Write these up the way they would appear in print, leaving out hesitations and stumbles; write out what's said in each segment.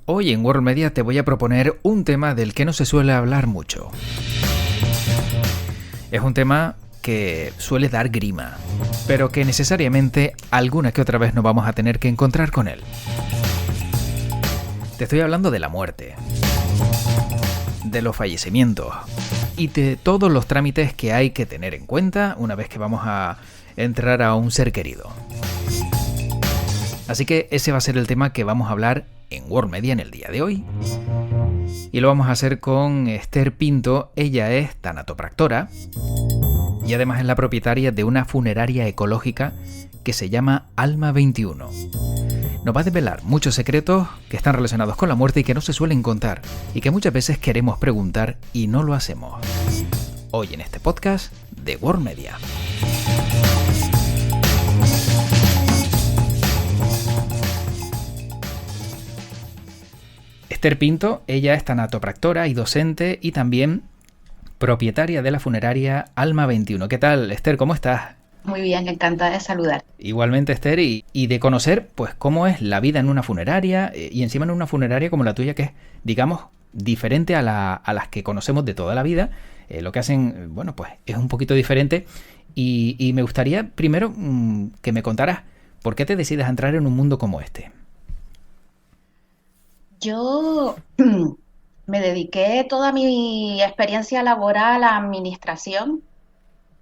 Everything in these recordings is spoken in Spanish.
Hoy en World Media te voy a proponer un tema del que no se suele hablar mucho. Es un tema que suele dar grima, pero que necesariamente alguna que otra vez nos vamos a tener que encontrar con él. Te estoy hablando de la muerte, de los fallecimientos y de todos los trámites que hay que tener en cuenta una vez que vamos a entrar a un ser querido. Así que ese va a ser el tema que vamos a hablar en World Media en el día de hoy. Y lo vamos a hacer con Esther Pinto. Ella es tanatopractora y además es la propietaria de una funeraria ecológica que se llama Alma 21. Nos va a desvelar muchos secretos que están relacionados con la muerte y que no se suelen contar y que muchas veces queremos preguntar y no lo hacemos. Hoy en este podcast de World Media. Esther Pinto, ella es tanatopractora y docente y también propietaria de la funeraria Alma 21. ¿Qué tal, Esther? ¿Cómo estás? Muy bien, encantada de saludar. Igualmente, Esther, y de conocer pues cómo es la vida en una funeraria y encima en una funeraria como la tuya, que es, digamos, diferente a las que conocemos de toda la vida. Lo que hacen, bueno, pues es un poquito diferente y me gustaría primero que me contaras por qué te decides a entrar en un mundo como este. Yo me dediqué toda mi experiencia laboral a administración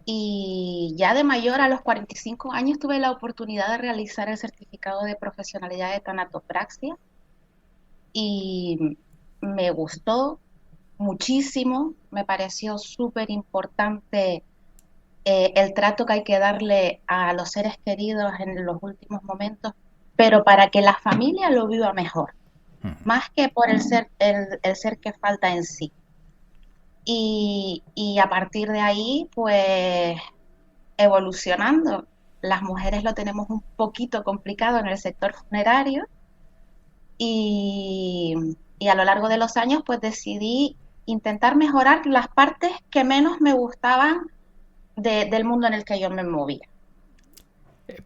y ya de mayor, a los 45 años, tuve la oportunidad de realizar el certificado de profesionalidad de tanatopraxia y me gustó muchísimo, me pareció súper importante el trato que hay que darle a los seres queridos en los últimos momentos, pero para que la familia lo viva mejor, más que por el ser que falta en sí. Y a partir de ahí, pues, evolucionando. Las mujeres lo tenemos un poquito complicado en el sector funerario y a lo largo de los años, pues, decidí intentar mejorar las partes que menos me gustaban del mundo en el que yo me movía.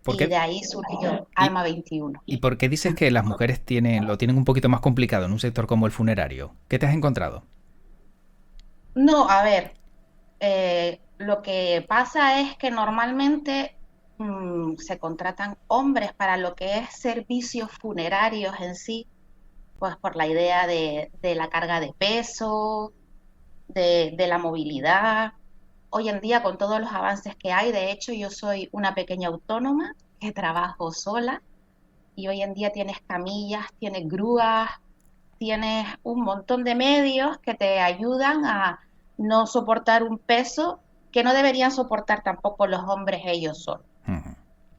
Y de ahí surgió Alma 21. ¿Y por qué dices que las mujeres lo tienen un poquito más complicado en un sector como el funerario? ¿Qué te has encontrado? No, a ver, lo que pasa es que normalmente se contratan hombres para lo que es servicios funerarios en sí, pues por la idea de la carga de peso, de la movilidad. Hoy en día, con todos los avances que hay, de hecho, yo soy una pequeña autónoma que trabajo sola y hoy en día tienes camillas, tienes grúas, tienes un montón de medios que te ayudan a no soportar un peso que no deberían soportar tampoco los hombres ellos solos.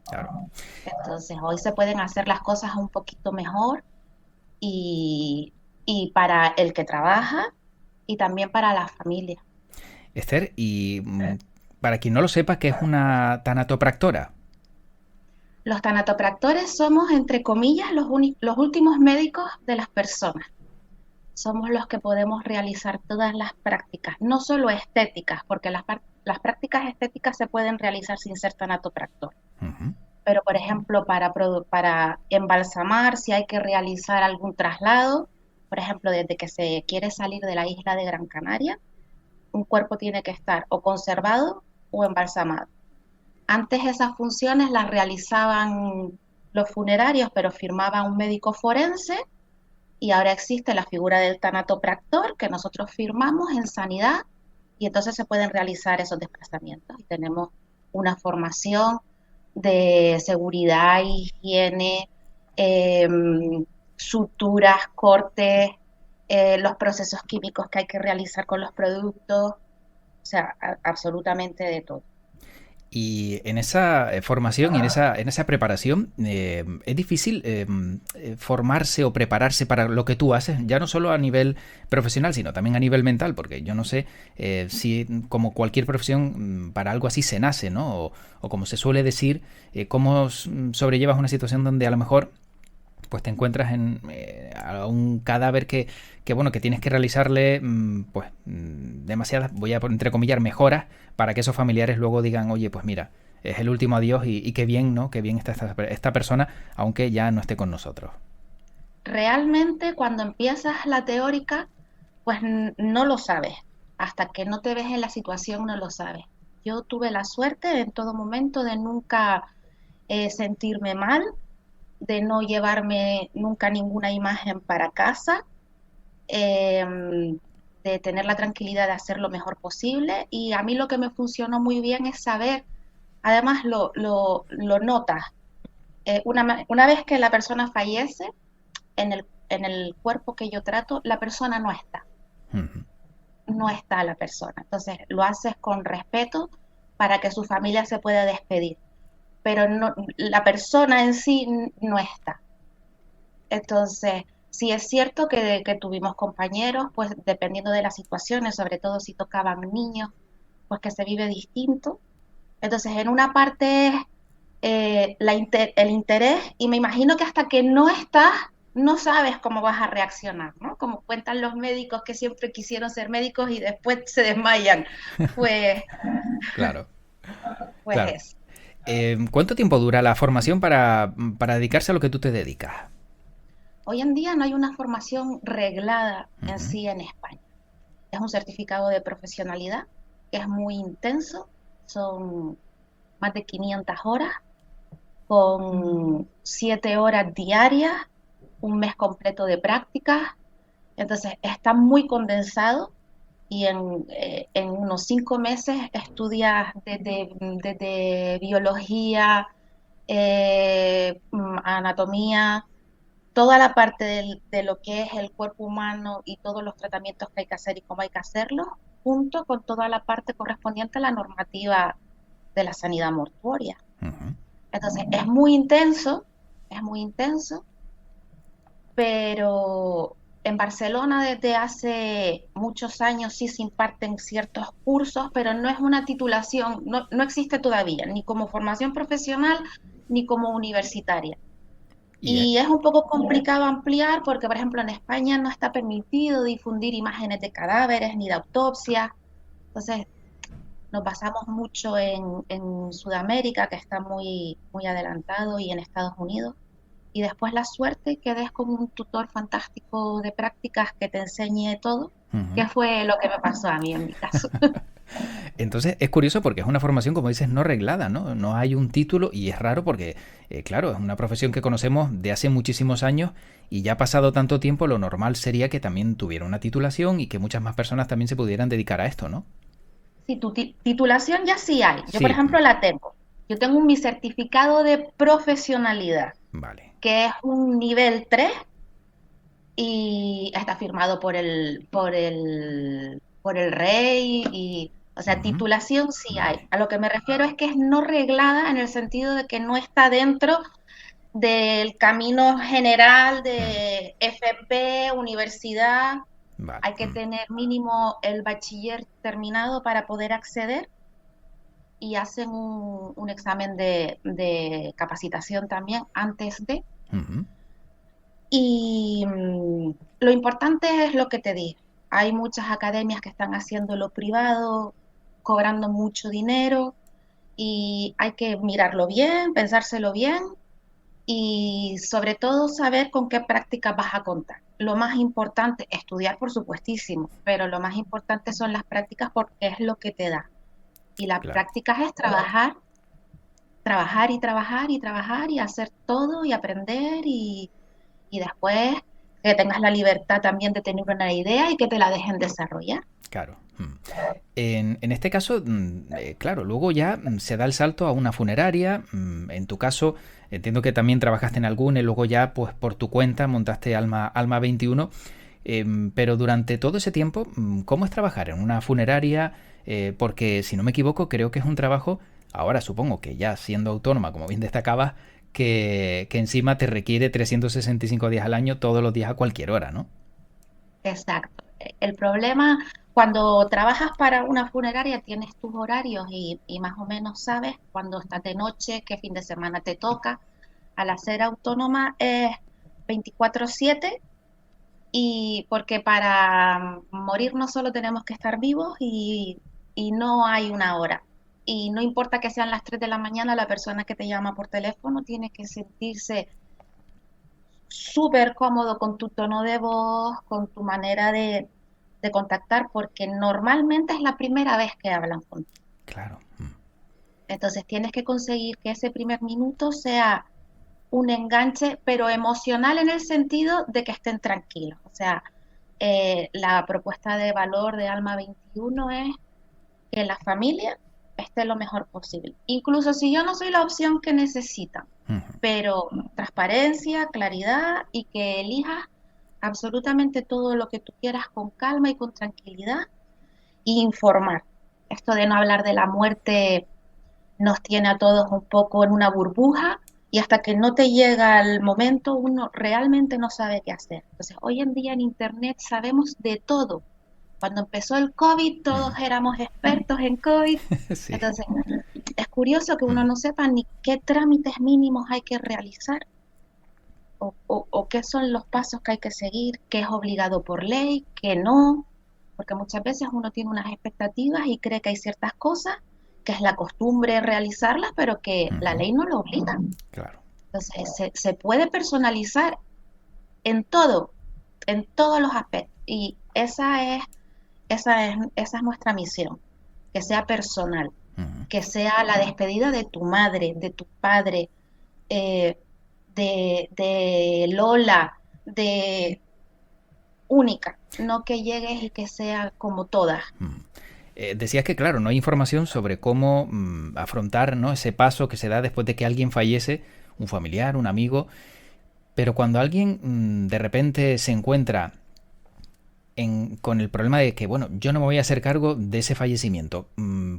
Claro. Entonces, hoy se pueden hacer las cosas un poquito mejor y para el que trabaja y también para la familia. Esther, y para quien no lo sepa, ¿qué es una tanatopractora? Los tanatopractores somos, entre comillas, los últimos médicos de las personas. Somos los que podemos realizar todas las prácticas, no solo estéticas, porque las prácticas estéticas se pueden realizar sin ser tanatopractor. Pero, por ejemplo, para embalsamar, si hay que realizar algún traslado, por ejemplo, desde que se quiere salir de la isla de Gran Canaria, un cuerpo tiene que estar o conservado o embalsamado. Antes esas funciones las realizaban los funerarios, pero firmaba un médico forense, y ahora existe la figura del tanatopractor que nosotros firmamos en sanidad y entonces se pueden realizar esos desplazamientos. Y tenemos una formación de seguridad, higiene, suturas, cortes, los procesos químicos que hay que realizar con los productos, o sea, absolutamente de todo. Y en esa formación y en esa preparación es difícil formarse o prepararse para lo que tú haces, ya no solo a nivel profesional, sino también a nivel mental, porque yo no sé si como cualquier profesión para algo así se nace, ¿no? O como se suele decir, cómo sobrellevas una situación donde a lo mejor pues te encuentras a un cadáver que bueno, que tienes que realizarle demasiadas, voy a entrecomillar, mejoras para que esos familiares luego digan, oye, pues mira, es el último adiós y qué bien, ¿no? Qué bien está esta persona, aunque ya no esté con nosotros. realmente cuando empiezas la teórica, pues no lo sabes. Hasta que no te ves en la situación no lo sabes. Yo tuve la suerte en todo momento de nunca sentirme mal, de no llevarme nunca ninguna imagen para casa, de tener la tranquilidad de hacer lo mejor posible. Y a mí lo que me funcionó muy bien es saber, además lo notas, una vez que la persona fallece, en el cuerpo que yo trato, la persona no está, Ujú. no está la persona. Entonces lo haces con respeto para que su familia se pueda despedir, pero no, la persona en sí no está. Entonces, sí es cierto que tuvimos compañeros, pues dependiendo de las situaciones, sobre todo si tocaban niños, pues que se vive distinto. Entonces, en una parte es el interés, y me imagino que hasta que no estás, no sabes cómo vas a reaccionar, ¿no? Como cuentan los médicos que siempre quisieron ser médicos y después se desmayan. Pues, Claro, pues claro. es. ¿Cuánto tiempo dura la formación para dedicarse a lo que tú te dedicas? Hoy en día no hay una formación reglada en Ujú. sí en España. Es un certificado de profesionalidad que es muy intenso, son más de 500 horas, con 7 horas diarias, un mes completo de prácticas. Entonces está muy condensado y en unos 5 meses estudias desde biología, anatomía, toda la parte de lo que es el cuerpo humano y todos los tratamientos que hay que hacer y cómo hay que hacerlos, junto con toda la parte correspondiente a la normativa de la sanidad mortuoria. Ujú. Entonces, es muy intenso, pero en Barcelona desde hace muchos años sí se imparten ciertos cursos, pero no es una titulación, no existe todavía, ni como formación profesional ni como universitaria. Y Y es un poco complicado ampliar porque, por ejemplo, en España no está permitido difundir imágenes de cadáveres ni de autopsia. Entonces, nos basamos mucho en Sudamérica, que está muy adelantado, y en Estados Unidos. Y después la suerte que des con un tutor fantástico de prácticas que te enseñe todo, ujú. que fue lo que me pasó a mí en mi caso. Entonces es curioso porque es una formación, como dices, no reglada, ¿no? No hay un título y es raro porque, claro, es una profesión que conocemos de hace muchísimos años y ya ha pasado tanto tiempo, lo normal sería que también tuviera una titulación y que muchas más personas también se pudieran dedicar a esto, ¿no? Si tu titulación ya sí hay, yo por Sí, ejemplo la tengo. Yo tengo mi certificado de profesionalidad, vale. que es un nivel 3 y está firmado por el rey y, o sea, Ujú. titulación sí hay. Vale. A lo que me refiero es que es no reglada en el sentido de que no está dentro del camino general Mm. de FP, universidad. Vale. Hay que Mm. tener mínimo el bachiller terminado para poder acceder, y hacen un examen de capacitación también antes de. Ujú. Y lo importante es lo que te dije. Hay muchas academias que están haciendo lo privado, cobrando mucho dinero, y hay que mirarlo bien, pensárselo bien y sobre todo saber con qué prácticas vas a contar. Lo más importante, estudiar por supuestísimo, pero lo más importante son las prácticas porque es lo que te da. Y las Claro. prácticas es trabajar, trabajar y trabajar y trabajar y hacer todo y aprender, y después que tengas la libertad también de tener una idea y que te la dejen desarrollar. Claro. Mm. En este caso, claro, luego ya se da el salto a una funeraria. En tu caso, entiendo que también trabajaste en alguna y luego ya, pues por tu cuenta, montaste Alma 21. Pero durante todo ese tiempo, ¿cómo es trabajar en una funeraria? Porque, si no me equivoco, creo que es un trabajo, ahora supongo que ya siendo autónoma, como bien destacabas, que encima te requiere 365 días al año, todos los días a cualquier hora, ¿no? Exacto. El problema, cuando trabajas para una funeraria, tienes tus horarios y más o menos sabes cuándo estás de noche, qué fin de semana te toca. Al hacer autónoma es 24/7, y porque para morir no solo tenemos que estar vivos, y no hay una hora. Y no importa que sean las 3 de la mañana, la persona que te llama por teléfono tiene que sentirse súper cómodo con tu tono de voz, con tu manera de contactar, porque normalmente es la primera vez que hablan contigo. Claro. Entonces tienes que conseguir que ese primer minuto sea un enganche, pero emocional en el sentido de que estén tranquilos. O sea, la propuesta de valor de Alma 21 es que la familia esté lo mejor posible. Incluso si yo no soy la opción que necesitan, Ujú. pero transparencia, claridad y que elijas absolutamente todo lo que tú quieras con calma y con tranquilidad y informar. Esto de no hablar de la muerte nos tiene a todos un poco en una burbuja y hasta que no te llega el momento uno realmente no sabe qué hacer. Entonces, hoy en día en Internet sabemos de todo. Cuando empezó el COVID todos Ujú. éramos expertos en COVID. Sí. Entonces, es curioso que uno Ujú. no sepa ni qué trámites mínimos hay que realizar o qué son los pasos que hay que seguir, qué es obligado por ley, qué no, porque muchas veces uno tiene unas expectativas y cree que hay ciertas cosas que es la costumbre realizarlas, pero que la Ujú. ley no lo obliga. Claro. Entonces, se puede personalizar en todos los aspectos. Y esa es nuestra misión, que sea personal, Ujú. que sea la despedida de tu madre, de tu padre, eh, de Lola, de única, no que llegues y que sea como todas. Decías que, claro, no hay información sobre cómo afrontar, ¿no?, ese paso que se da después de que alguien fallece, un familiar, un amigo, pero cuando alguien de repente se encuentra con el problema de que, bueno, yo no me voy a hacer cargo de ese fallecimiento.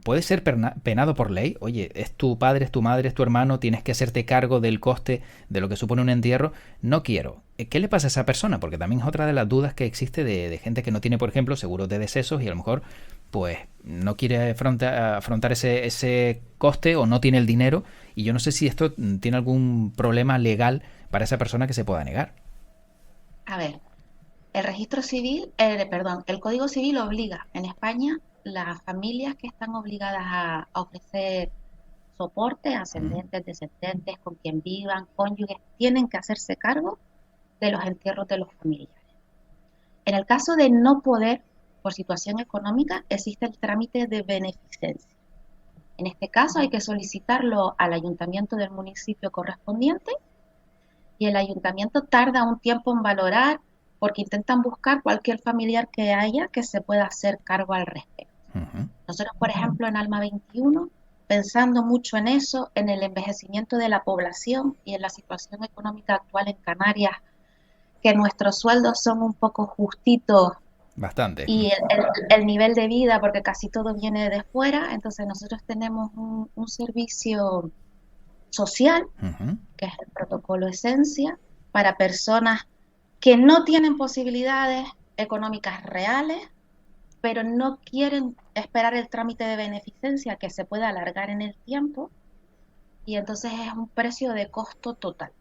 ¿Puede ser penado por ley? Oye, es tu padre, es tu madre, es tu hermano, tienes que hacerte cargo del coste de lo que supone un entierro. No quiero. ¿Qué le pasa a esa persona? Porque también es otra de las dudas que existe de gente que no tiene, por ejemplo, seguros de decesos y a lo mejor pues no quiere afrontar ese coste o no tiene el dinero. Y yo no sé si esto tiene algún problema legal para esa persona que se pueda negar. A ver, el registro civil, perdón, el Código Civil obliga en España las familias que están obligadas a ofrecer soporte, Mm. ascendentes, descendentes, con quien vivan, cónyuges, tienen que hacerse cargo de los entierros de los familiares. En el caso de no poder, por situación económica, existe el trámite de beneficencia. En este caso hay que solicitarlo al ayuntamiento del municipio correspondiente y el ayuntamiento tarda un tiempo en valorar porque intentan buscar cualquier familiar que haya que se pueda hacer cargo al respecto. Ujú. Nosotros, por ejemplo, en Alma 21, pensando mucho en eso, en el envejecimiento de la población y en la situación económica actual en Canarias, que nuestros sueldos son un poco justitos Bastante. y el nivel de vida, porque casi todo viene de fuera, entonces nosotros tenemos un servicio social, Ujú. que es el protocolo Esencia, para personas que no tienen posibilidades económicas reales, pero no quieren esperar el trámite de beneficencia que se puede alargar en el tiempo, y entonces es un precio de costo total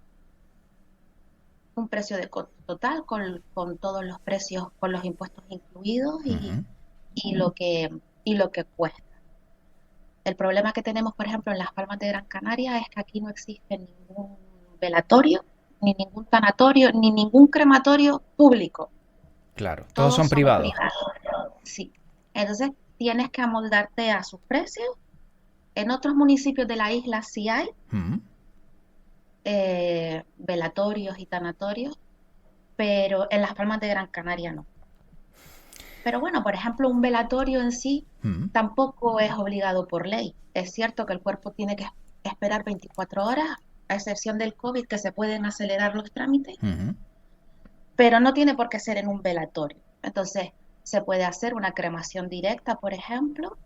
con todos los precios, con los impuestos incluidos Ujú. y lo que, y lo que cuesta. El problema que tenemos, por ejemplo, en las Palmas de Gran Canaria es que aquí no existe ningún velatorio, ni ningún tanatorio, ni ningún crematorio público. Claro, todos Todos son son privados. privados. Sí. Entonces tienes que amoldarte a sus precios. En otros municipios de la isla sí hay Mm. velatorios y tanatorios, pero en las Palmas de Gran Canaria no. Pero bueno, por ejemplo, un velatorio en sí Mm. tampoco es obligado por ley. Es cierto que el cuerpo tiene que esperar 24 horas, a excepción del COVID, que se pueden acelerar los trámites, Ujú. pero no tiene por qué ser en un velatorio. Entonces, se puede hacer una cremación directa, por ejemplo,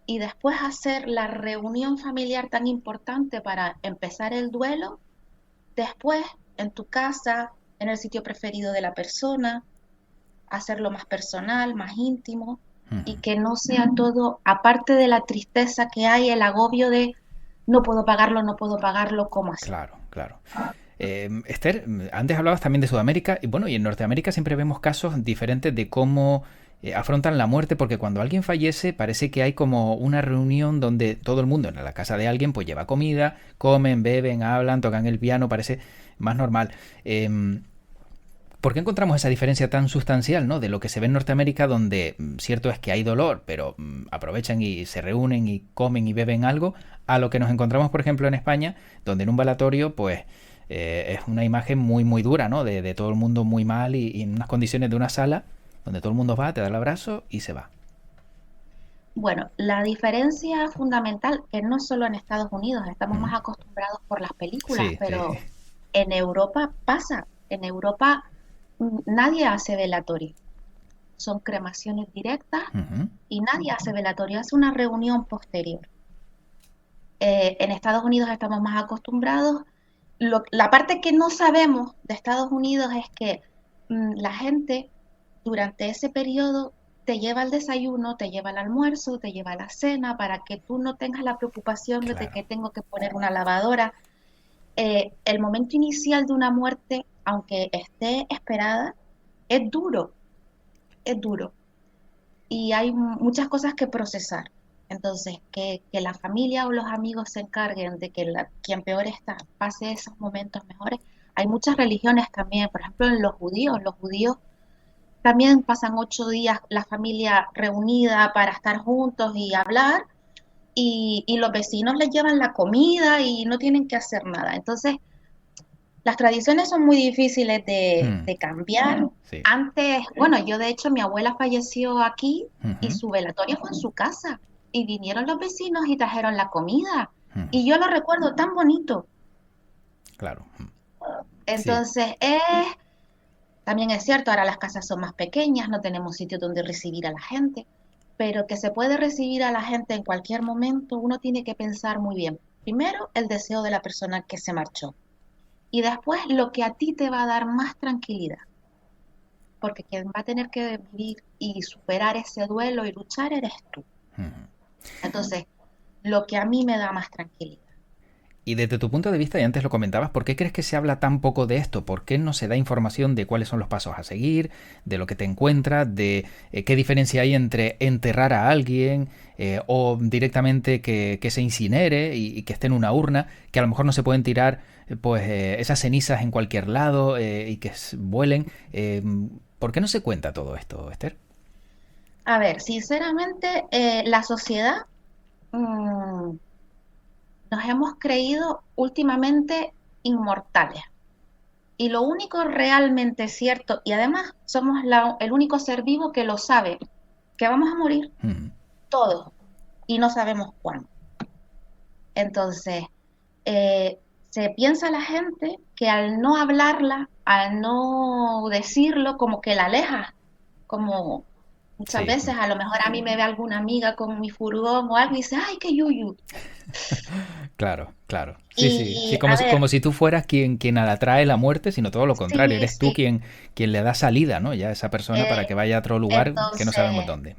y después hacer la reunión familiar tan importante para empezar el duelo, después en tu casa, en el sitio preferido de la persona, hacerlo más personal, más íntimo, y Ujú. que no sea todo, aparte de la tristeza que hay, el agobio de no puedo pagarlo, no puedo pagarlo, ¿cómo así? Claro, claro. Esther, antes hablabas también de Sudamérica y bueno, y en Norteamérica siempre vemos casos diferentes de cómo afrontan la muerte, porque cuando alguien fallece parece que hay como una reunión donde todo el mundo en la casa de alguien pues lleva comida, comen, beben, hablan, tocan el piano, parece más normal. ¿Por qué encontramos esa diferencia tan sustancial, ¿no? De lo que se ve en Norteamérica, donde cierto es que hay dolor, pero aprovechan y se reúnen y comen y beben algo, a lo que nos encontramos, por ejemplo, en España, donde en un velatorio, pues es una imagen muy, muy dura, ¿no? De todo el mundo muy mal y en unas condiciones de una sala donde todo el mundo va, te da el abrazo y se va. Bueno, la diferencia fundamental, que no solo en Estados Unidos, estamos Mm. más acostumbrados por las películas, Sí, sí. pero en Europa pasa. En Europa nadie hace velatorio. Son cremaciones directas Ujú. y nadie hace velatorio, hace una reunión posterior. En Estados Unidos estamos más acostumbrados. La parte que no sabemos de Estados Unidos es que la gente durante ese periodo te lleva el desayuno, te lleva el almuerzo, te lleva la cena, para que tú no tengas la preocupación de Claro. que tengo que poner una lavadora. El momento inicial de una muerte, aunque esté esperada, es duro, es duro. Y hay muchas cosas que procesar. Entonces, que la familia o los amigos se encarguen de que quien peor está pase esos momentos mejores. Hay muchas religiones también, por ejemplo, en los judíos también pasan 8 días la familia reunida para estar juntos y hablar, y los vecinos les llevan la comida y no tienen que hacer nada. Entonces, las tradiciones son muy difíciles Mm. de cambiar. Sí. Antes, bueno, yo de hecho mi abuela falleció aquí y Ujú. su velatorio fue en su casa y vinieron los vecinos y trajeron la comida Ujú. y yo lo recuerdo tan bonito. Claro. Sí. Entonces, también es cierto, ahora las casas son más pequeñas, no tenemos sitio donde recibir a la gente, pero que se puede recibir a la gente en cualquier momento, uno tiene que pensar muy bien. Primero, el deseo de la persona que se marchó y después lo que a ti te va a dar más tranquilidad, porque quien va a tener que vivir y superar ese duelo y luchar eres tú. Ujú. Entonces, lo que a mí me da más tranquilidad. Y desde tu punto de vista, y antes lo comentabas, ¿por qué crees que se habla tan poco de esto? ¿Por qué no se da información de cuáles son los pasos a seguir, de lo que te encuentras, de qué diferencia hay entre enterrar a alguien o directamente que se incinere y que esté en una urna, que a lo mejor no se pueden tirar esas cenizas en cualquier lado y que vuelen? ¿Por qué no se cuenta todo esto, Esther? A ver, sinceramente, la sociedad mmm, nos hemos creído últimamente inmortales. Y lo único realmente cierto, y además somos el único ser vivo que lo sabe, que vamos a morir Mm. todos y no sabemos cuándo. Entonces, eh, se piensa la gente que al no hablarla, al no decirlo, como que la aleja, como muchas Sí. veces a lo mejor a mí me ve alguna amiga con mi furgón o algo y dice, ay, qué yuyu. Claro, claro. Sí, sí. Sí, Y como a si, ver, como si tú fueras quien atrae la muerte, sino todo lo contrario. sí, Eres tú sí. quien le da salida, ¿no? Ya a esa persona para Eh, que vaya a otro lugar que no entonces, sabemos dónde.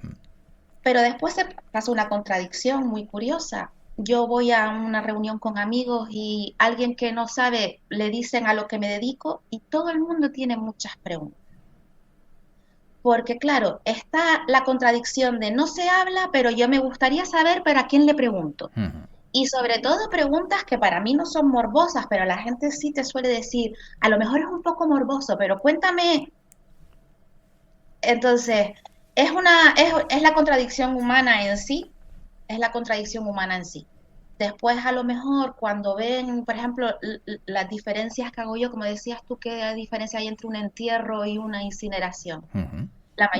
pero después se pasa una contradicción muy curiosa. Yo voy a una reunión con amigos y alguien que no sabe le dicen a lo que me dedico y todo el mundo tiene muchas preguntas. Porque claro, está la contradicción de no se habla, pero yo me gustaría saber para quién le pregunto. Ujú. Y sobre todo preguntas que para mí no son morbosas, pero la gente sí te suele decir, a lo mejor es un poco morboso, pero cuéntame. Entonces, es la contradicción humana en sí, es la contradicción humana en sí. Después, a lo mejor, cuando ven, por ejemplo, las diferencias que hago yo, como decías tú, qué diferencia hay entre un entierro y una incineración. Ujú. La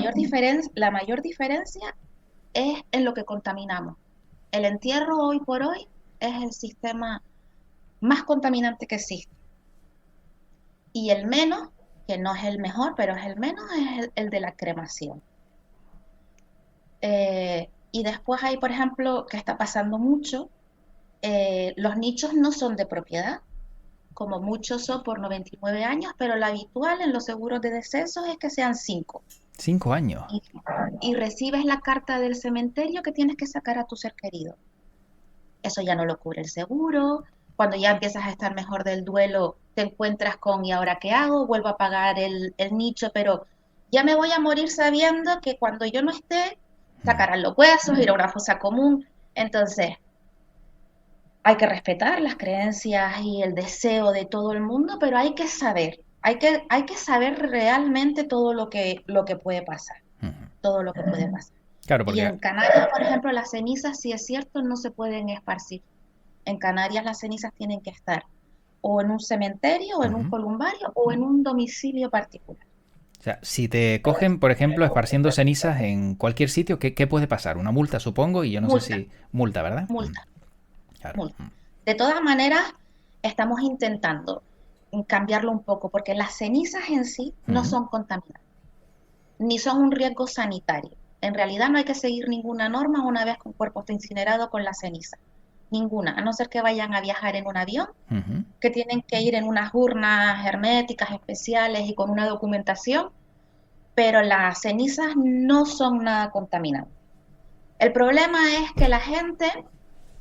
mayor diferencia es en lo que contaminamos. El entierro hoy por hoy es el sistema más contaminante que existe. Y el menos, que no es el mejor, pero es el menos, es el de la cremación. Y después hay, por ejemplo, que está pasando mucho, los nichos no son de propiedad, como muchos son por 99 años, pero lo habitual en los seguros de decesos es que sean 5. 5 años. Y, y recibes la carta del cementerio que tienes que sacar a tu ser querido. Eso ya no lo cubre el seguro. Cuando ya empiezas a estar mejor del duelo, te encuentras con ¿y ahora qué hago? Vuelvo a pagar el nicho, pero ya me voy a morir sabiendo que cuando yo no esté, Mm. sacarán los huesos, ir a una fosa común. Entonces, hay que respetar las creencias y el deseo de todo el mundo, pero hay que saber. hay que saber realmente todo lo que puede pasar, Ujú. todo lo que puede pasar. Claro, Y porque... en Canarias, por ejemplo, las cenizas, si es cierto, no se pueden esparcir. En Canarias las cenizas tienen que estar o en un cementerio, o en un Ujú. columbario, o en un domicilio particular. O sea, si te cogen, por ejemplo, esparciendo cenizas en cualquier sitio, ¿qué puede pasar? Una multa, supongo, y yo no sé Multa, si... Multa, ¿verdad? multa, Claro. multa. De todas maneras, estamos intentando cambiarlo un poco, porque las cenizas en sí no Ujú. son contaminantes, ni son un riesgo sanitario. En realidad no hay que seguir ninguna norma una vez que un cuerpo está incinerado con la ceniza. Ninguna, a no ser que vayan a viajar en un avión, Ujú. que tienen que ir en unas urnas herméticas especiales y con una documentación, pero las cenizas no son nada contaminantes. El problema es que la gente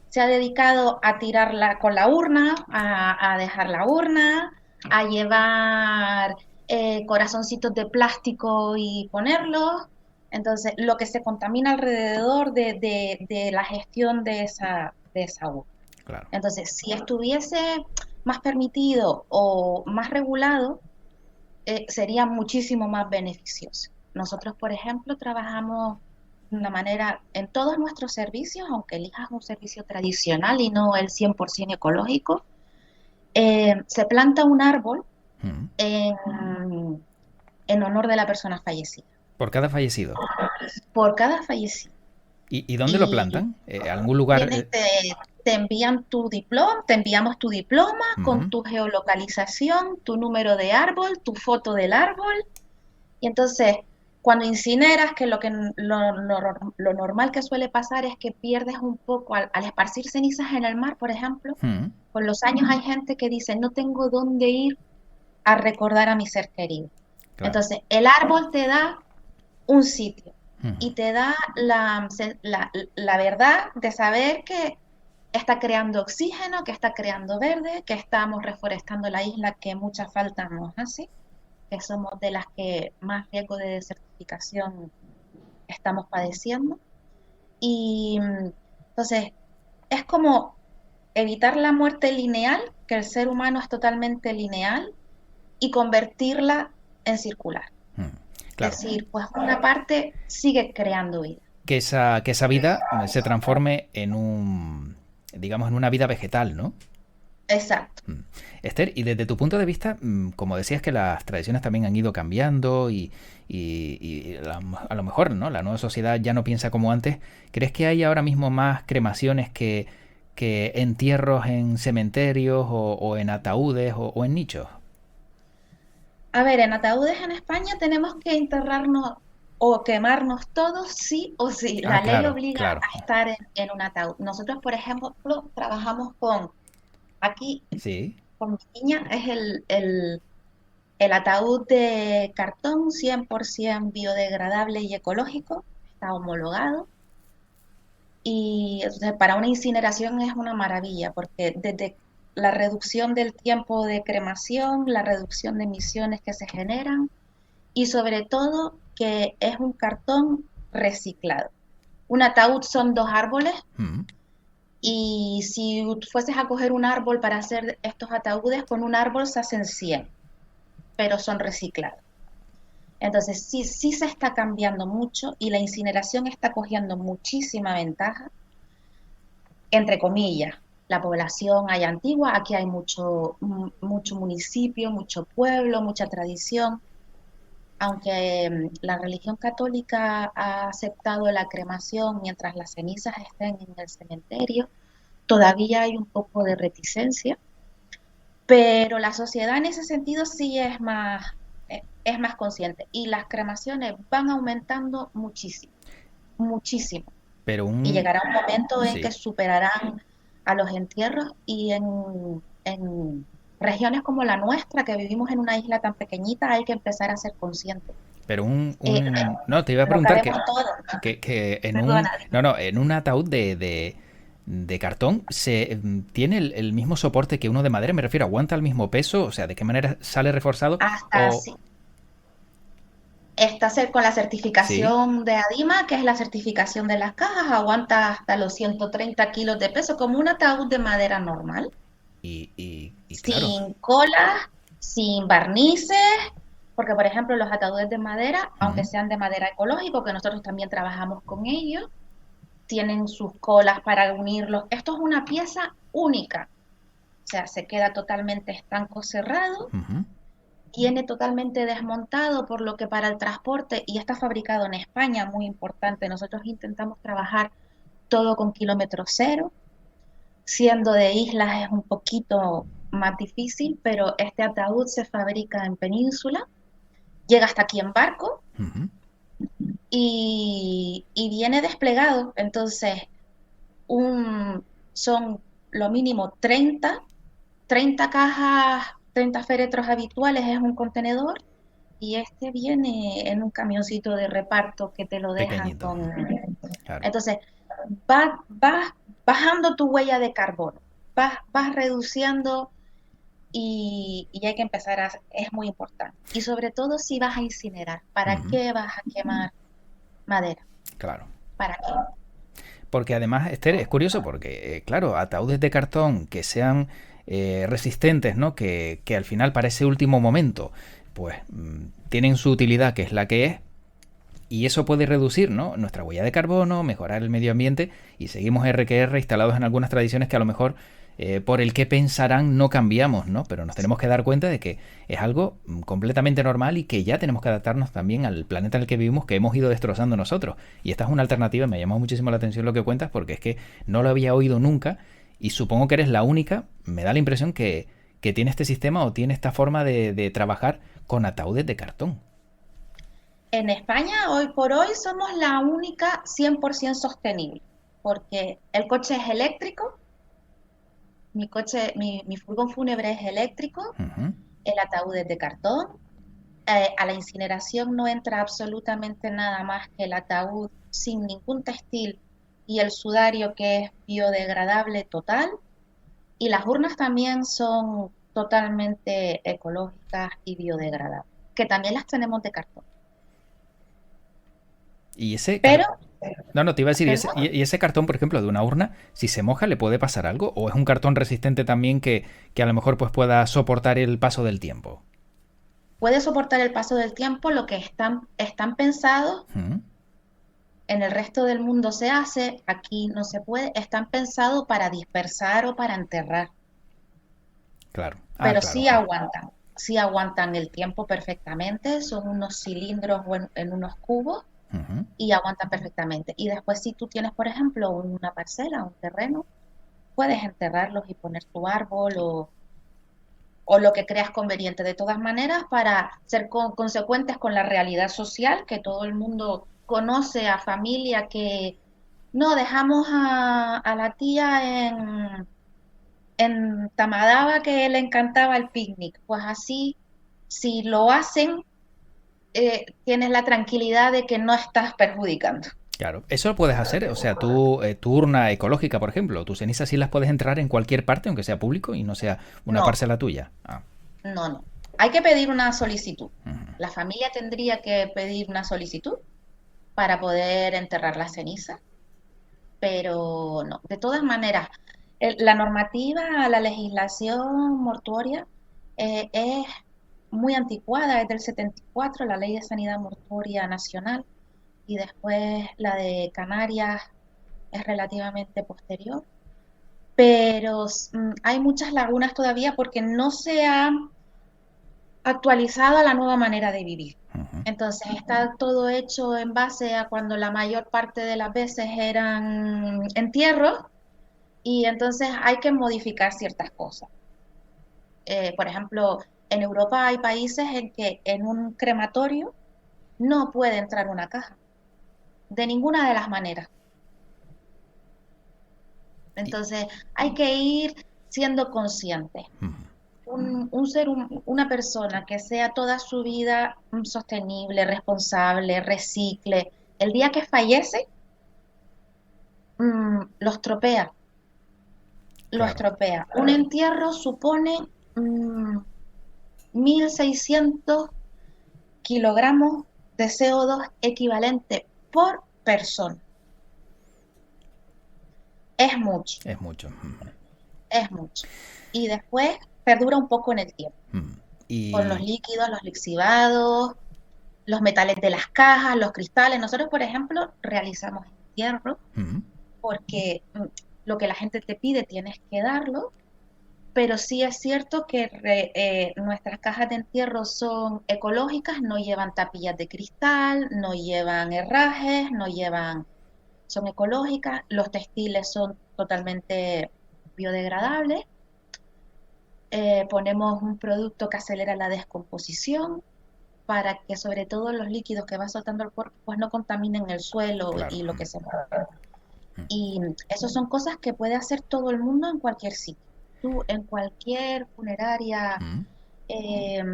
se ha dedicado a tirarla con la urna, a dejar la urna, a llevar corazoncitos de plástico y ponerlos. Entonces, lo que se contamina alrededor de la gestión de esa urna. Claro. Entonces, si estuviese más permitido o más regulado, sería muchísimo más beneficioso. Nosotros, por ejemplo, trabajamos de una manera en todos nuestros servicios, aunque elijas un servicio tradicional y no el 100% ecológico, se planta un árbol Ujú. en, en honor de la persona fallecida, Por cada fallecido. por cada fallecido. ¿Y dónde lo Y plantan? ¿Algún lugar? te envían tu diploma, te enviamos tu diploma con Ujú. tu geolocalización, tu número de árbol, tu foto del árbol. Y entonces, cuando incineras, que lo normal que suele pasar es que pierdes un poco, al esparcir cenizas en el mar, por ejemplo, Ujú. con los años hay gente que dice, no tengo dónde ir a recordar a mi ser querido. Claro. Entonces, el árbol te da un sitio Ujú. y te da la verdad de saber que está creando oxígeno, que está creando verde, que estamos reforestando la isla, que mucha falta nos hace, que somos de las que más riesgo de desertificación estamos padeciendo. Y entonces, es como evitar la muerte lineal, que el ser humano es totalmente lineal, y convertirla en circular. Ujú. Es Claro. decir, pues una parte sigue creando vida. Que esa vida se transforme en un, digamos, en una vida vegetal, ¿no? Exacto. Esther, y desde tu punto de vista, como decías que las tradiciones también han ido cambiando a lo mejor, ¿no? La nueva sociedad ya no piensa como antes. ¿Crees que hay ahora mismo más cremaciones que entierros en cementerios o en ataúdes o en nichos? A ver, en ataúdes en España tenemos que enterrarnos o quemarnos todos, sí o sí. Ah, La ley claro, obliga claro. a estar en un ataúd. Nosotros, por ejemplo, trabajamos aquí, Sí. con mi niña, es el ataúd de cartón 100% biodegradable y ecológico, está homologado. Y entonces, para una incineración es una maravilla, porque desde la reducción del tiempo de cremación, la reducción de emisiones que se generan y sobre todo que es un cartón reciclado. Un ataúd son dos árboles Mm. y si fueses a coger un árbol para hacer estos ataúdes, con un árbol se hacen 100, pero son reciclados. Entonces sí, sí se está cambiando mucho y la incineración está cogiendo muchísima ventaja, entre comillas. La población hay antigua, aquí hay mucho municipio, mucho pueblo, mucha tradición, aunque la religión católica ha aceptado la cremación mientras las cenizas estén en el cementerio, todavía hay un poco de reticencia, pero la sociedad en ese sentido sí es más consciente y las cremaciones van aumentando muchísimo, muchísimo. Pero Y un... llegará un momento en que Sí. superarán a los entierros y en regiones como la nuestra, que vivimos en una isla tan pequeñita, hay que empezar a ser conscientes. Pero Eh, no, te iba a no preguntar cabemos todos. que en un... Perdona. No, no, en un ataúd de cartón tiene el mismo soporte que uno de madera, me refiero, aguanta el mismo peso, o sea, ¿de qué manera sale reforzado? Hasta O... así. Está con la Sí. certificación de ADIMA, que es la certificación de las cajas, aguanta hasta los 130 kilos de peso, como un ataúd de madera normal, Y claro, sin colas, sin barnices, porque por ejemplo los ataúdes de madera, aunque Ujú. sean de madera ecológico, que nosotros también trabajamos con ellos, tienen sus colas para unirlos. Esto es una pieza única, o sea, se queda totalmente estanco cerrado, Ujú. viene totalmente desmontado, por lo que para el transporte, y está fabricado en España, muy importante, nosotros intentamos trabajar todo con kilómetro cero, siendo de islas es un poquito más difícil, pero este ataúd se fabrica en península, llega hasta aquí en barco Ujú. y viene desplegado. Entonces, son lo mínimo 30 cajas, 30 féretros habituales es un contenedor y este viene en un camioncito de reparto que te lo dejan Pequeñito. con... Claro. Entonces, vas bajando tu huella de carbono, vas reduciendo y hay que empezar a... Es muy importante. Y sobre todo si vas a incinerar, ¿para Ujú. qué vas a quemar madera? Claro. ¿Para qué? Porque además, Esther, es curioso porque, claro, ataúdes de cartón que sean resistentes, ¿no? Que al final, para ese último momento, pues tienen su utilidad, que es la que es, y eso puede reducir, ¿no?, nuestra huella de carbono, mejorar el medio ambiente, y seguimos RQR instalados en algunas tradiciones que a lo mejor por el que pensarán no cambiamos, ¿no? Pero nos tenemos que dar cuenta de que es algo completamente normal y que ya tenemos que adaptarnos también al planeta en el que vivimos, que hemos ido destrozando nosotros. Y esta es una alternativa, me ha llamado muchísimo la atención lo que cuentas, porque es que no lo había oído nunca y supongo que eres la única, me da la impresión que tiene este sistema o tiene esta forma de trabajar con ataúdes de cartón. En España, hoy por hoy, somos la única 100% sostenible, porque el coche es eléctrico, mi furgón fúnebre es eléctrico, Ujú. el ataúd es de cartón, a la incineración no entra absolutamente nada más que el ataúd sin ningún textil y el sudario que es biodegradable total, y las urnas también son totalmente ecológicas y biodegradables, que también las tenemos de cartón. Y ese Pero, no, no, te iba a decir, perdón, y ese cartón, por ejemplo, de una urna, si se moja, ¿le puede pasar algo? ¿O es un cartón resistente también que a lo mejor pues pueda soportar el paso del tiempo? puede soportar el paso del tiempo, lo que están pensados, ¿Mm? en el resto del mundo se hace, aquí no se puede, están pensados para dispersar o para enterrar, Claro. Ah, pero claro. sí aguantan el tiempo perfectamente, son unos cilindros o en unos cubos Ujú. y aguantan perfectamente. Y después si tú tienes, por ejemplo, una parcela, un terreno, puedes enterrarlos y poner tu árbol o lo que creas conveniente. De todas maneras, para ser consecuentes con la realidad social, que todo el mundo conoce a familia que no dejamos a la tía en Tamadaba que le encantaba el picnic. Pues así, si lo hacen, tienes la tranquilidad de que no estás perjudicando. Claro. Eso lo puedes hacer. O sea, tú, tu urna ecológica, por ejemplo, tus cenizas sí las puedes entrar en cualquier parte, aunque sea público y no sea una No, parcela tuya. Ah. no. Hay que pedir una solicitud. Ujú. La familia tendría que pedir una solicitud para poder enterrar la ceniza, pero no. De todas maneras, la normativa, la legislación mortuoria es muy anticuada, es del 74, la Ley de Sanidad Mortuoria Nacional, y después la de Canarias es relativamente posterior, pero hay muchas lagunas todavía porque no se ha actualizado a la nueva manera de vivir. Ujú. Entonces está todo hecho en base a cuando la mayor parte de las veces eran entierros y entonces hay que modificar ciertas cosas. Por ejemplo, en Europa hay países en que en un crematorio no puede entrar una caja, de ninguna de las maneras. Y- Entonces hay que ir siendo conscientes. ujú. Una persona que sea toda su vida sostenible, responsable, recicle, el día que fallece, lo estropea, lo Claro. estropea. Un entierro supone mm, 1.600 kilogramos de CO2 equivalente por persona. Es mucho, Es mucho. Ujú. es mucho. Y después perdura un poco en el tiempo. Ujú. con los Y... líquidos, los lixivados, los metales de las cajas, los cristales. Nosotros, por ejemplo, realizamos entierro Ujú. porque lo que la gente te pide tienes que darlo, pero sí es cierto que nuestras cajas de entierro son ecológicas, no llevan tapillas de cristal, no llevan herrajes, no llevan, son ecológicas, los textiles son totalmente biodegradables, ponemos un producto que acelera la descomposición para que sobre todo los líquidos que va soltando el cuerpo pues no contaminen el suelo Claro. y lo que se mueve. Y eso son cosas que puede hacer todo el mundo en cualquier sitio. Tú en cualquier funeraria Mm. eh,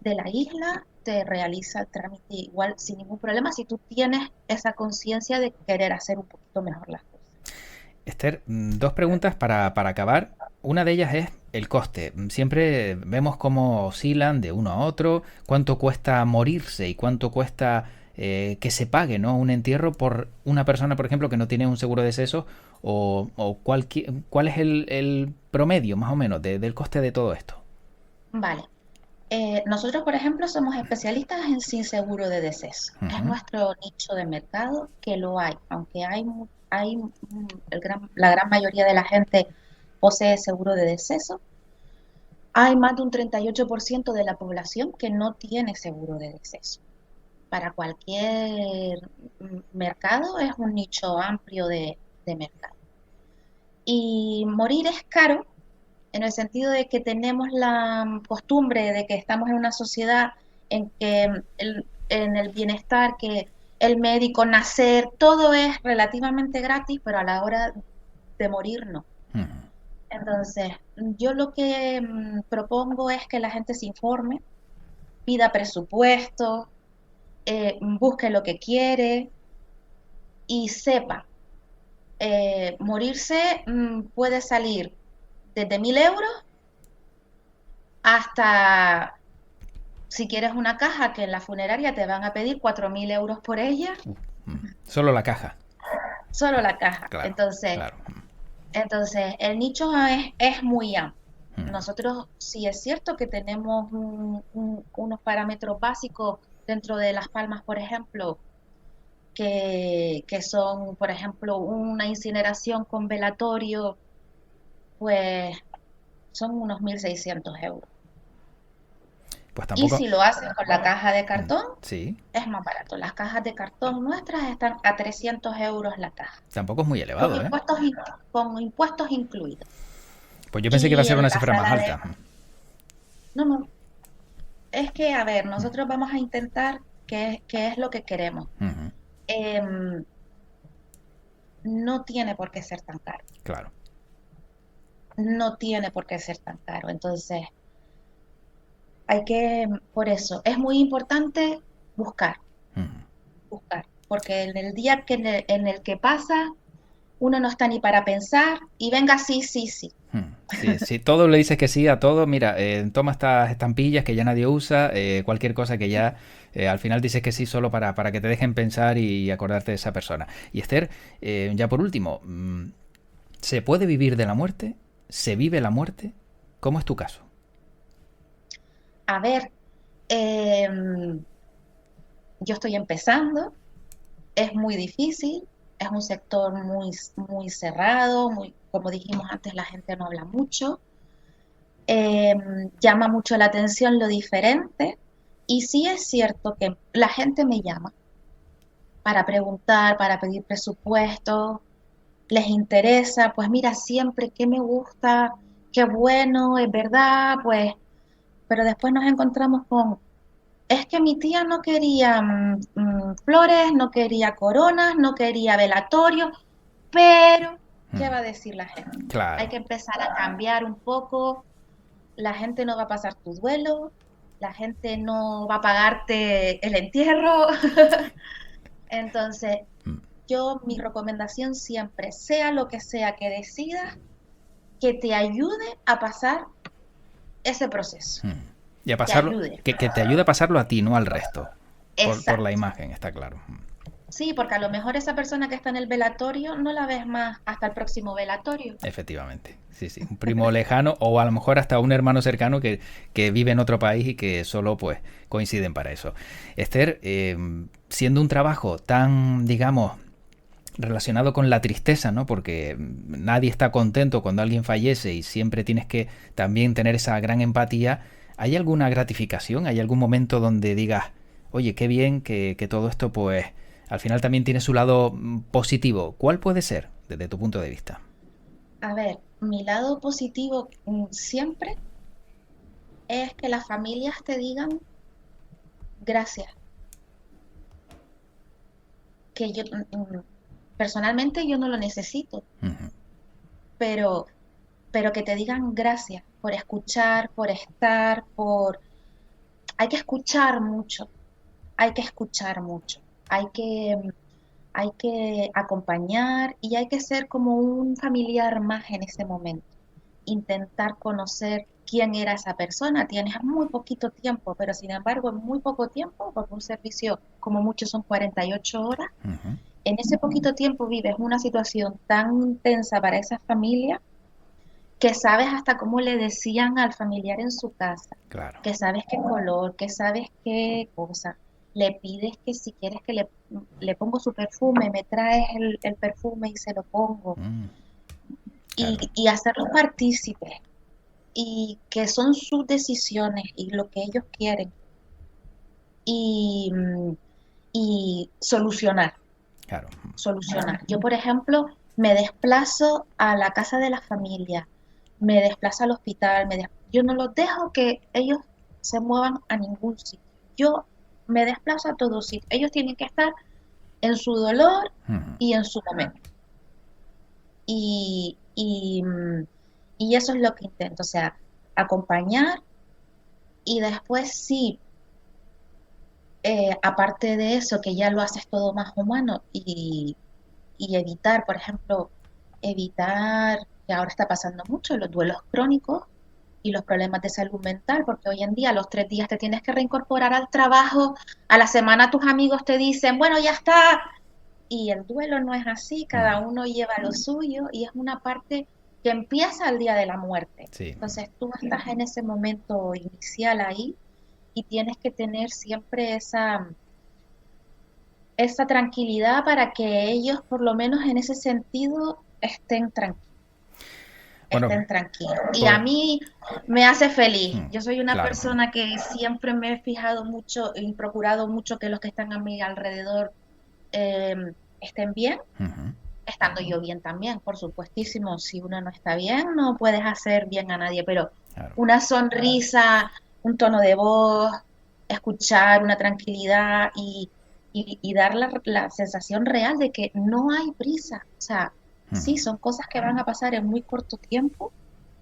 de la isla te realiza el trámite igual sin ningún problema si tú tienes esa conciencia de querer hacer un poquito mejor las cosas. Esther, dos preguntas para acabar. Una de ellas es el coste. Siempre vemos cómo oscilan de uno a otro, cuánto cuesta morirse y cuánto cuesta que se pague, ¿no?, un entierro por una persona, por ejemplo, que no tiene un seguro de deceso, o cuál es el promedio, más o menos, del coste de todo esto. Vale. Nosotros, por ejemplo, somos especialistas en sin seguro de deceso. Es Ujú. nuestro nicho de mercado que lo hay, aunque la gran mayoría de la gente posee seguro de deceso. Hay más de un 38% de la población que no tiene seguro de deceso. Para cualquier mercado es un nicho amplio de mercado. Y morir es caro en el sentido de que tenemos la costumbre de que estamos en una sociedad en que en el bienestar, que el médico, nacer, todo es relativamente gratis, pero a la hora de morir no. Ujú. Entonces, yo lo que propongo es que la gente se informe, pida presupuesto, busque lo que quiere y sepa. Morirse puede salir desde 1.000 euros hasta, si quieres una caja, que en la funeraria te van a pedir 4.000 euros por ella, Solo la caja. solo la caja. Claro, Entonces, claro. el nicho es muy amplio. Mm. Nosotros sí es cierto que tenemos unos parámetros básicos dentro de Las Palmas, por ejemplo, que son, por ejemplo, una incineración con velatorio, pues son unos 1.600 euros. Pues Y tampoco... si lo haces con la caja de cartón, Sí, es más barato. Las cajas de cartón nuestras están a 300 euros la caja, tampoco es muy con elevado, ¿eh? impuestos, con impuestos incluidos. Pues yo pensé que iba a Y ser en una la cifra más sala de... alta. No, no, es que, a ver, Mm. nosotros vamos a intentar qué es lo que queremos. Ujú. Em, no tiene por qué ser tan caro. Claro. No tiene por qué ser tan caro. Entonces, por eso, es muy importante buscar, Ujú. buscar. Porque en el día en el que pasa, uno no está ni para pensar y venga, sí, sí, sí. Sí, sí, todo le dices que sí a todo. Mira, toma estas estampillas que ya nadie usa, cualquier cosa que ya al final dices que sí solo para que te dejen pensar y acordarte de esa persona. Y Esther, ya por último, ¿se puede vivir de la muerte? ¿Se vive la muerte? ¿Cómo es tu caso? A ver, yo estoy empezando, es muy difícil, es un sector muy, muy cerrado, muy, como dijimos antes, la gente no habla mucho, llama mucho la atención lo diferente y sí es cierto que la gente me llama para preguntar, para pedir presupuesto, les interesa, pues mira, siempre que me gusta, qué bueno, es verdad, pues, pero después nos encontramos con, es que mi tía no quería flores, no quería coronas, no quería velatorio, pero ¿qué Mm. va a decir la gente? Hay Claro. que empezar a cambiar un poco, la gente no va a pasar tu duelo, la gente no va a pagarte el entierro. Entonces, Mm. mi recomendación siempre, sea lo que sea que decidas, que te ayude a pasar ese proceso, Mm. Y a te pasarlo, ayude. que te ayude a pasarlo a ti, no al resto. Por la Exacto. imagen, está claro. Sí, porque a lo mejor esa persona que está en el velatorio no la ves más hasta el próximo velatorio. Efectivamente, sí, sí. Un primo lejano o a lo mejor hasta un hermano cercano que vive en otro país y que solo pues coinciden para eso. Esther, siendo un trabajo tan, digamos, relacionado con la tristeza, ¿no? Porque nadie está contento cuando alguien fallece y siempre tienes que también tener esa gran empatía. ¿Hay alguna gratificación? ¿Hay algún momento donde digas, oye, qué bien que todo esto pues al final también tiene su lado positivo? ¿Cuál puede ser desde tu punto de vista? A ver, mi lado positivo siempre es que las familias te digan gracias, que yo personalmente yo no lo necesito, Uh-huh. pero, pero que te digan gracias por escuchar, por estar, por... Hay que escuchar mucho, hay que escuchar mucho, hay que, hay que acompañar y hay que ser como un familiar más en ese momento. Intentar conocer quién era esa persona. Tienes muy poquito tiempo, pero sin embargo en muy poco tiempo, porque un servicio como mucho son 48 horas, Uh-huh. en ese poquito tiempo vives una situación tan intensa para esa familia que sabes hasta cómo le decían al familiar en su casa, Claro. que sabes qué color, que sabes qué cosa. Le pides que si quieres que le pongo su perfume, me traes el perfume y se lo pongo. Claro. Y hacerlos partícipes y que son sus decisiones y lo que ellos quieren y, y solucionar, Claro. solucionar. Yo, por ejemplo, me desplazo a la casa de la familia, me desplazo al hospital, yo no los dejo que ellos se muevan a ningún sitio. Yo me desplazo a todos sitios. Ellos tienen que estar en su dolor Uh-huh. y en su momento. Y, y, y eso es lo que intento, o sea, acompañar y después sí, aparte de eso, que ya lo haces todo más humano y evitar, por ejemplo, evitar, que ahora está pasando mucho, los duelos crónicos y los problemas de salud mental, porque hoy en día a los 3 días te tienes que reincorporar al trabajo, a la semana tus amigos te dicen, bueno, ya está, y el duelo no es así, cada Uh-huh. uno lleva lo suyo y es una parte que empieza el día de la muerte. Sí. Entonces tú estás en ese momento inicial ahí y tienes que tener siempre esa tranquilidad para que ellos, por lo menos en ese sentido, Bueno, estén tranquilos. Y a pues, mí me hace feliz. Yo soy una claro. persona que siempre me he fijado mucho y procurado mucho que los que están a mi alrededor eh, estén bien, Uh-huh. estando yo bien también, por supuestísimo. Si uno no está bien, no puedes hacer bien a nadie, pero Claro. una sonrisa, un tono de voz, escuchar, una tranquilidad y dar la sensación real de que no hay prisa. O sea, sí, Uh-huh. son cosas que van a pasar en muy corto tiempo,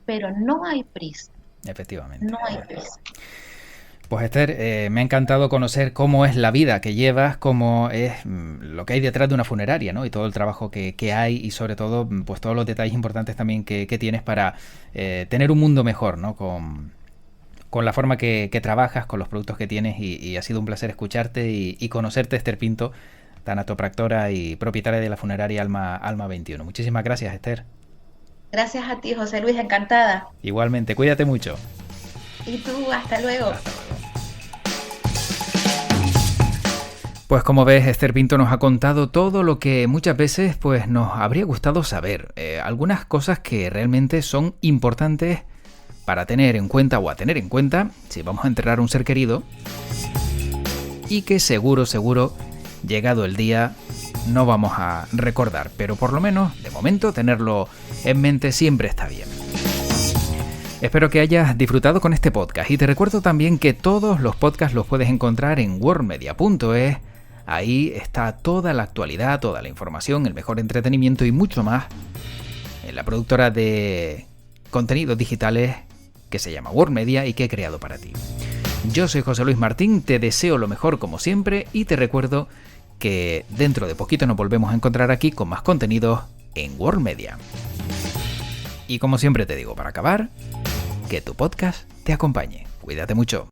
pero no hay prisa, Efectivamente. no hay prisa. Pues Esther, me ha encantado conocer cómo es la vida que llevas, cómo es lo que hay detrás de una funeraria, ¿no? Y todo el trabajo que hay y sobre todo, pues todos los detalles importantes también que tienes para tener un mundo mejor, ¿no? Con la forma que trabajas, con los productos que tienes y ha sido un placer escucharte y conocerte, Esther Pinto, tanatopractora y propietaria de la funeraria Alma 21. Muchísimas gracias, Esther. Gracias a ti, José Luis, encantada. Igualmente, cuídate mucho. Y tú, hasta luego. Hasta luego. Pues como ves, Esther Pinto nos ha contado todo lo que muchas veces pues, nos habría gustado saber. Algunas cosas que realmente son importantes para tener en cuenta o a tener en cuenta si vamos a enterrar a un ser querido y que seguro, llegado el día, no vamos a recordar. Pero por lo menos, de momento, tenerlo en mente siempre está bien. Espero que hayas disfrutado con este podcast y te recuerdo también que todos los podcasts los puedes encontrar en worldmedia.es. Ahí está toda la actualidad, toda la información, el mejor entretenimiento y mucho más en la productora de contenidos digitales que se llama World Media y que he creado para ti. Yo soy José Luis Martín, te deseo lo mejor como siempre y te recuerdo que dentro de poquito nos volvemos a encontrar aquí con más contenidos en World Media. Y como siempre te digo para acabar, que tu podcast te acompañe. Cuídate mucho.